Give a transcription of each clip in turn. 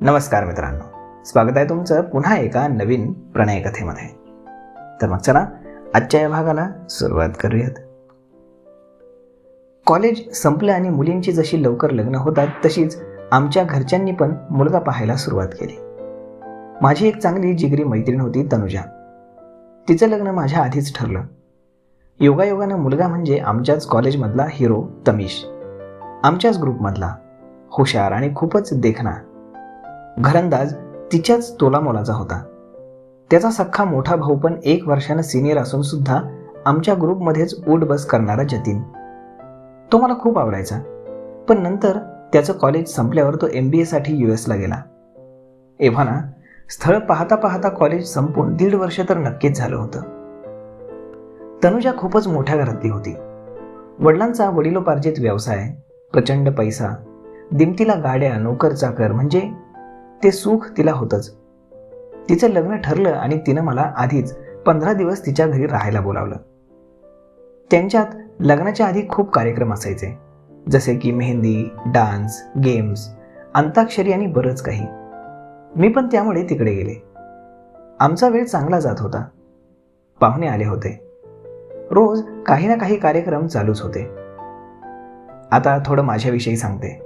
नमस्कार मित्रांनो, स्वागत आहे तुमचं पुन्हा एका नवीन प्रणय कथेमध्ये. तर मग चला आजच्या या भागाला सुरुवात करूयात. कॉलेज संपलं आणि मुलींची जशी लवकर लग्न होतात तशीच आमच्या घरच्यांनी पण मुलगा पाहायला सुरुवात केली. माझी एक चांगली जिगरी मैत्रीण होती तनुजा. तिचं लग्न माझ्या आधीच ठरलं. योगायोगानं मुलगा म्हणजे आमच्याच कॉलेजमधला हिरो तमिश, आमच्याच ग्रुपमधला, हुशार आणि खूपच देखणा. घरंदाज तिच्याच तोलामोलाचा होता. त्याचा सख्खा मोठा भाऊ पण 1 वर्षानं सिनियर असून सुद्धा आमच्या ग्रुपमध्येच उठ बस करणारा जतीन. तो मला खूप आवडायचा. पण नंतर त्याचं कॉलेज संपल्यावर तो MBA साठी US ला गेला. एव्हाना स्थळ पाहता पाहता कॉलेज संपून 1.5 वर्ष तर नक्कीच झालं होतं. तनुजा खूपच मोठ्या घरातली होती. वडिलांचा वडिलोपार्जित व्यवसाय, प्रचंड पैसा, दिमतीला गाड्या, नोकर चाकर, म्हणजे ते सुख तिला होतंच. तिचं लग्न ठरलं आणि तिनं मला आधीच 15 दिवस तिच्या घरी राहायला बोलावलं. त्यांच्यात लग्नाच्या आधी खूप कार्यक्रम असायचे, जसे की मेहंदी, डान्स, गेम्स, अंताक्षरी आणि बरंच काही. मी पण त्यामुळे तिकडे गेले. आमचा वेळ चांगला जात होता. पाहुणे आले होते. रोज काही ना काही कार्यक्रम चालूच होते. आता थोडं माझ्याविषयी सांगते.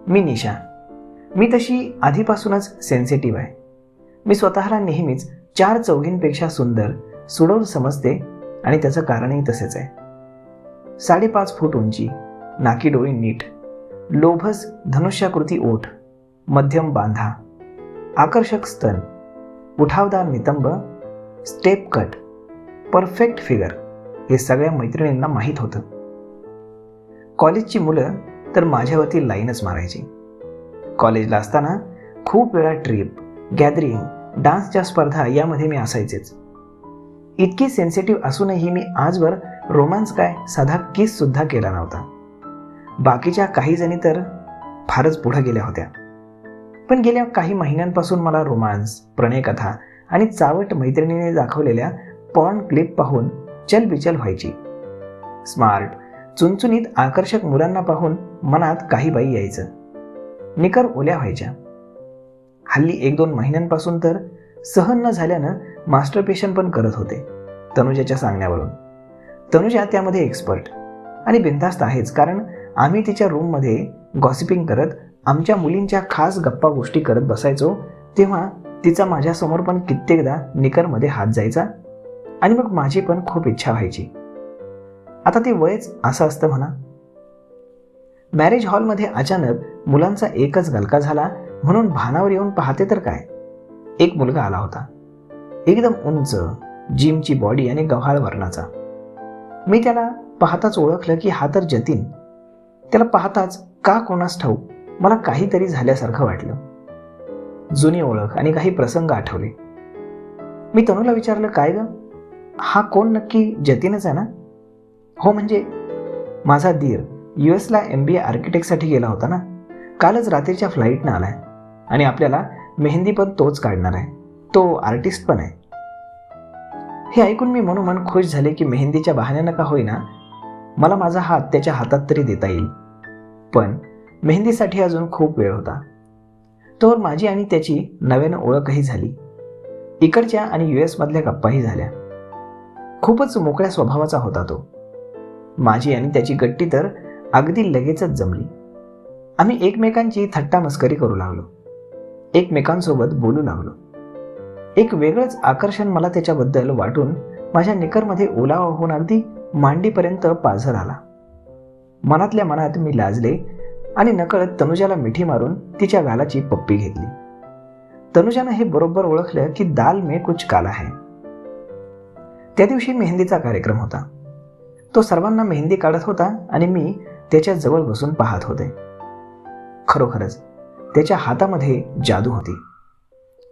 मी निशा. मी तशी आधीपासूनच सेन्सिटिव्ह आहे. मी स्वतःला नेहमीच 4 चौघींपेक्षा सुंदर, सुडौल समजते आणि त्याचं कारणही तसेच आहे. 5.5 फूट उंची, नाकी डोळी नीट, लोभस धनुष्याकृती ओठ, मध्यम बांधा, आकर्षक स्तन, उठावदार नितंब, स्टेप कट, परफेक्ट फिगर, हे सगळ्या मैत्रिणींना माहीत होतं. कॉलेजची मुलं तर माझ्यावरती लाईनच मारायची. कॉलेजला असताना खूप वेळा ट्रिप, गॅदरिंग, डान्सच्या स्पर्धा यामध्ये मी असायचेच. इतकी सेन्सिटिव्ह असूनही मी आजवर रोमांस काय, साधा किस सुद्धा केला नव्हता. बाकीच्या काही जणी तर फारच पुढे गेल्या होत्या. पण गेल्या काही महिन्यांपासून मला रोमांस, प्रणयकथा आणि चावट मैत्रिणीने दाखवलेल्या पॉर्न क्लिप पाहून चलबिचल व्हायची. स्मार्ट, चुणचुणीत, आकर्षक मुलांना पाहून मनात काही बाई यायचं. निकर ओल्या व्हायच्या. हल्ली 1-2 महिन्यांपासून तर सहन न झाल्यानं मास्टरपेशन पण करत होते, तनुजाच्या सांगण्यावरून. तनुजा त्यामध्ये एक्सपर्ट आणि बिनधास्त आहेच, कारण आम्ही तिच्या रूममध्ये गॉसिपिंग करत आमच्या मुलींच्या खास गप्पा गोष्टी करत बसायचो, तेव्हा तिचा माझ्यासमोर पण कित्येकदा निकरमध्ये हात जायचा आणि मग माझी पण खूप इच्छा व्हायची. आता ते वयच असं असतं म्हणा. मॅरेज हॉलमध्ये अचानक मुलांचा एकच गलका झाला म्हणून भानावर येऊन पाहते तर काय, एक मुलगा आला होता. एकदम उंच, जिमची बॉडी आणि गव्हाळ वर्णाचा. मी त्याला पाहताच ओळखलं की हा तर जतीन. त्याला पाहताच का कोणास ठाऊक मला काहीतरी झाल्यासारखं वाटलं. जुनी ओळख आणि काही प्रसंग आठवले. मी तनूला विचारलं, काय ग, हा कोण नक्की जतीनच आहे ना? हो, म्हणजे माझा दीर US ला MBA आर्किटेक्टसाठी गेला होता ना. कालच रात्रीच्या फ्लाईटनं आलाय आणि आपल्याला मेहंदी पण तोच काढणार आहे. तो आर्टिस्ट पण आहे. हे ऐकून मी मनोमन खुश झाले की मेहंदीच्या बहाण्यानं का होईना मला माझा हात त्याच्या हातात तरी देता येईल. पण मेहंदीसाठी अजून खूप वेळ होता. तोवर माझी आणि त्याची नव्यानं ओळखही झाली. इकडच्या आणि US मधल्या गप्पाही झाल्या. खूपच मोकळ्या स्वभावाचा होता तो. माझी आणि त्याची गट्टी तर अगदी लगेचच जमली. आम्ही एकमेकांची थट्टा मस्करी करू लागलो. एकमेकांसोबत बोलू लागलो. एक वेगळंच आकर्षण मला त्याच्याबद्दल वाटून माझ्या निकरमध्ये ओलावा होऊन अगदी मांडीपर्यंत पाझर आला. मनातल्या मनात मी लाजले आणि नकळत तनुजाला मिठी मारून तिच्या गालाची पप्पी घेतली. तनुजानं हे बरोबर ओळखलं की दाल में कुछ काला है. त्या दिवशी मेहंदीचा कार्यक्रम होता. तो सर्वांना मेहंदी काढत होता आणि मी त्याच्या जवळ बसून पाहत होते. खरोखरच त्याच्या हातामध्ये जादू होती.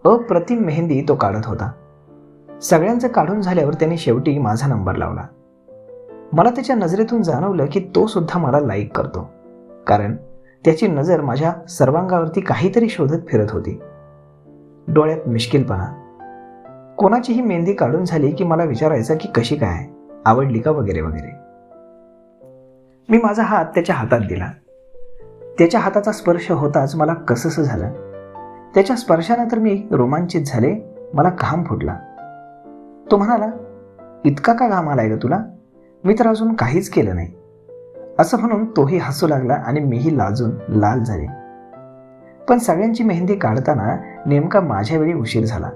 अप्रतिम मेहंदी तो काढत होता. सगळ्यांचं काढून झाल्यावर त्याने शेवटी माझा नंबर लावला. मला त्याच्या नजरेतून जाणवलं की तो सुद्धा मला लाईक करतो, कारण त्याची नजर माझ्या सर्वांगावरती काहीतरी शोधत फिरत होती. डोळ्यात मिश्किलपणा. कोणाचीही मेहंदी काढून झाली की मला विचारायचा की कशी काय, आवडली का, वगैरे वगैरे. मी माझा हात त्याच्या हातात दिला. त्याच्या हाताचा स्पर्श होताच मला कसंसं झालं. त्याच्या स्पर्शानं तर मी रोमांचित झाले. मला घाम फुटला. तो म्हणाला, इतका का घाम आलाय ग तुला? मी तर अजून काहीच केलं नाही. असं म्हणून तोही हसू लागला आणि मीही लाजून लाल झाले. पण सगळ्यांची मेहंदी काढताना नेमका माझ्या वेळी उशीर झाला.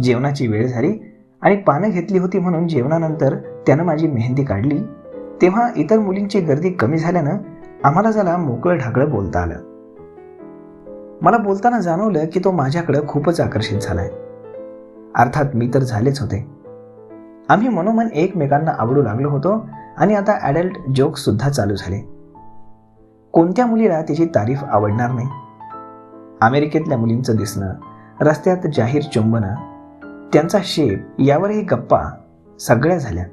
जेवणाची वेळ झाली आणि पानं घेतली होती म्हणून जेवणानंतर त्यानं माझी मेहंदी काढली. तेव्हा इतर मुलींची गर्दी कमी झाल्यानं आम्हाला जरा मोकळं ढाकळं बोलता आलं. मला बोलताना जाणवलं की तो माझ्याकडं खूपच आकर्षित झालाय. अर्थात मी तर झालेच होते. आम्ही मनोमन एकमेकांना आवडू लागलो होतो आणि आता ॲडल्ट जोक्स सुद्धा चालू झाले. कोणत्या मुलीला तिची तारीफ आवडणार नाही? अमेरिकेतल्या मुलींचं दिसणं, रस्त्यात जाहीर चुंबनं, त्यांचा शेप यावरही गप्पा सगळ्या झाल्या.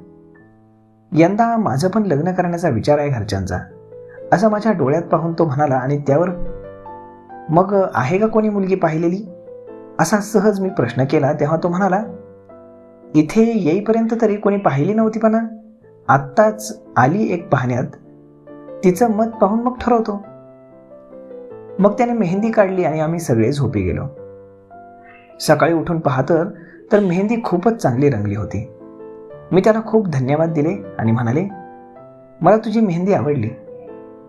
यंदा माझं पण लग्न करण्याचा विचार आहे घरच्यांचा, असं माझ्या डोळ्यात पाहून तो म्हणाला. आणि त्यावर मग आहे का कोणी मुलगी पाहिलेली, असा सहज मी प्रश्न केला. तेव्हा तो म्हणाला, इथे येईपर्यंत तरी कोणी पाहिली नव्हती, पण आत्ताच आली एक पाहण्यात, तिचं मत पाहून मग ठरवतो. मग त्याने मेहंदी काढली आणि आम्ही सगळे झोपी गेलो. सकाळी उठून पाहतं तर मेहंदी खूपच चांगली रंगली होती. मी त्याला खूप धन्यवाद दिले आणि म्हणाले, मला तुझी मेहंदी आवडली.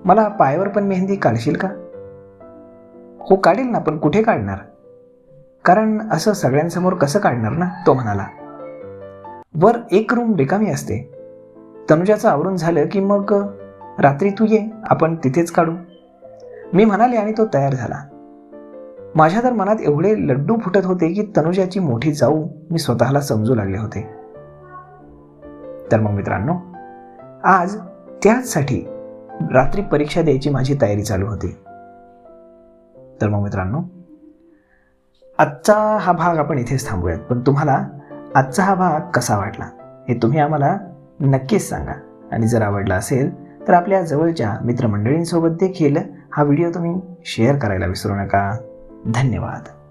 मला पायावर पण मेहंदी काढशील का? हो काढेल ना, पण कुठे काढणार? कारण असं सगळ्यांसमोर कसं काढणार ना, तो म्हणाला. वर एक रूम रिकामी असते. तनुजाचं आवरून झालं की मग रात्री तू ये, आपण तिथेच काढू, मी म्हणाले आणि तो तयार झाला. माझ्या तर मनात एवढे लड्डू फुटत होते की तनुजाची मोठी जाऊ मी स्वतःला समजू लागले होते. तर मग मित्रांनो, आज त्याचसाठी रात्री परीक्षा द्यायची माझी तयारी चालू होती. तर मग मित्रांनो, आजचा हा भाग आपण इथेच थांबूयात. पण तुम्हाला आजचा हा भाग कसा वाटला हे तुम्ही आम्हाला नक्कीच सांगा. आणि जर आवडला असेल तर आपल्या जवळच्या मित्रमंडळींसोबत देखील हा व्हिडिओ तुम्ही शेअर करायला विसरू नका. धन्यवाद.